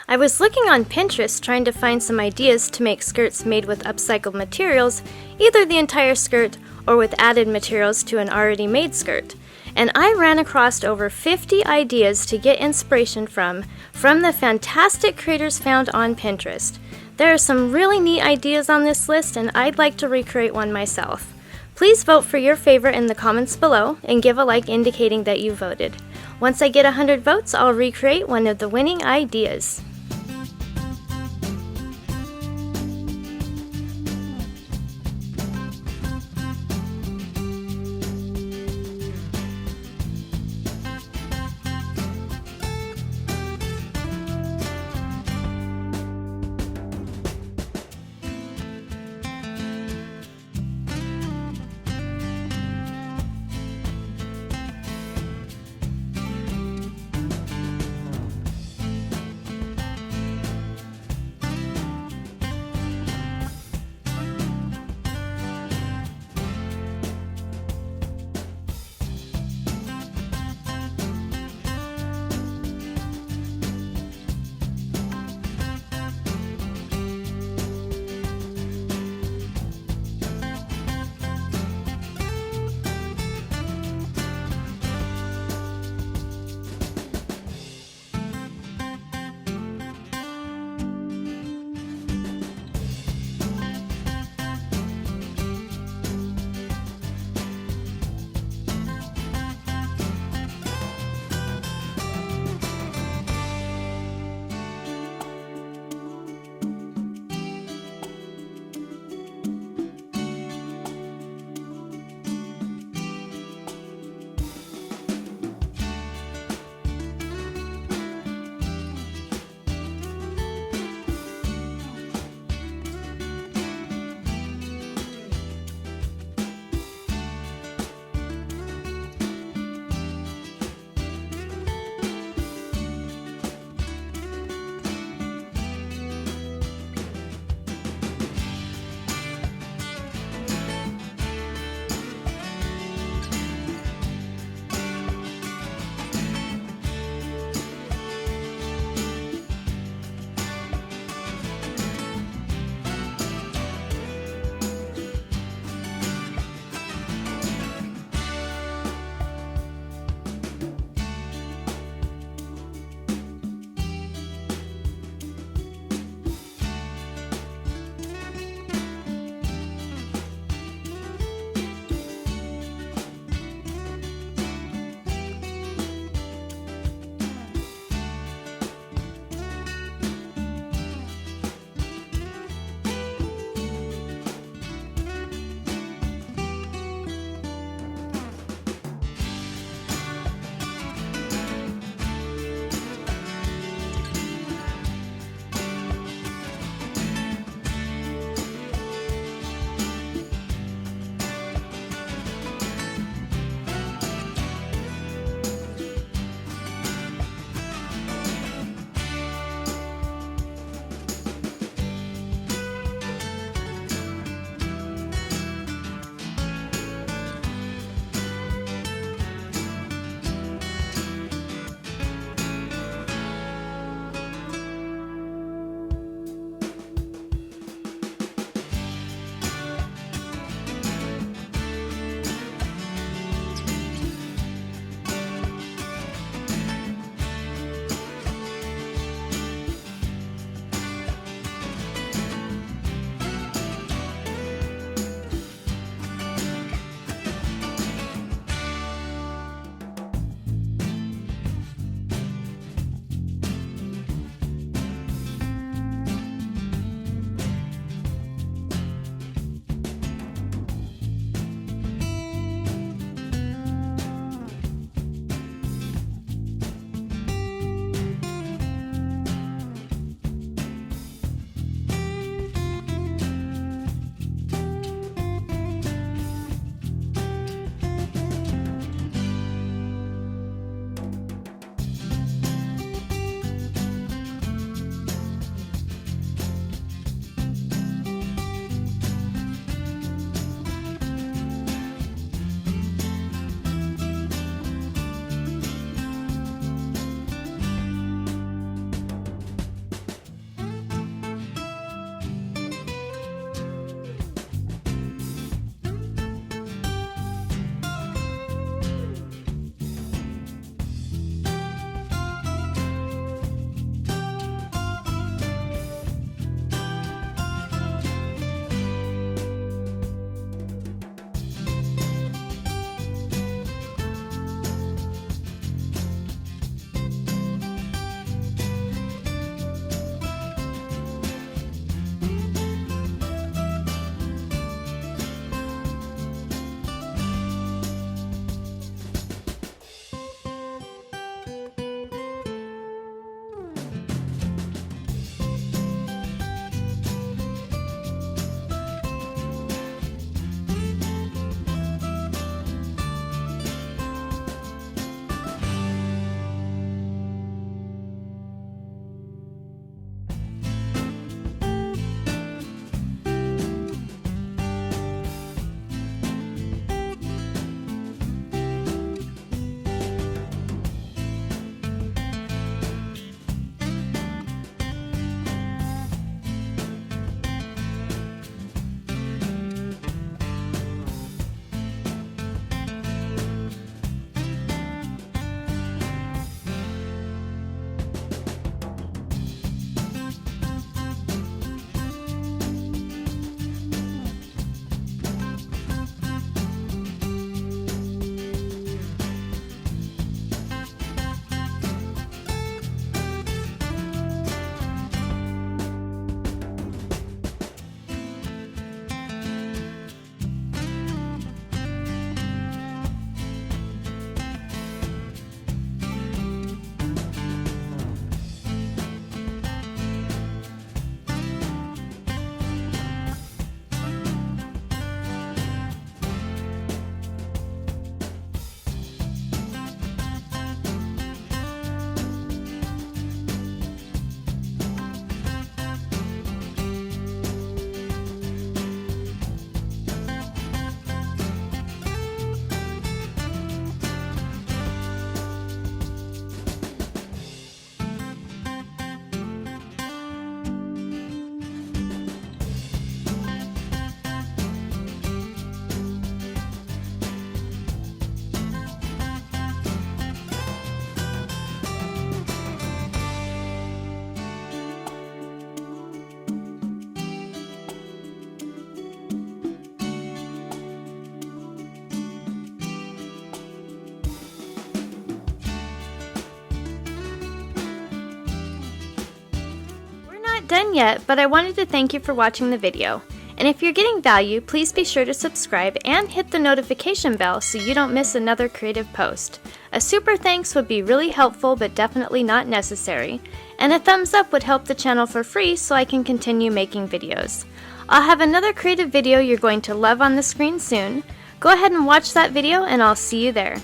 I was looking on Pinterest trying to find some ideas to make skirts made with upcycled materials, either the entire skirt or with added materials to an already made skirt. And I ran across over 50 ideas to get inspiration from the fantastic creators found on Pinterest. There are some really neat ideas on this list, and I'd like to recreate one myself. Please vote for your favorite in the comments below and give a like indicating that you voted. Once I get 100 votes, I'll recreate one of the winning ideas. not done yet, but I wanted to thank you for watching the video. And if you're getting value, please be sure to subscribe and hit the notification bell so you don't miss another creative post. A super thanks would be really helpful but definitely not necessary, and a thumbs up would help the channel for free so I can continue making videos. I'll have another creative video you're going to love on the screen soon. Go ahead and watch that video and I'll see you there.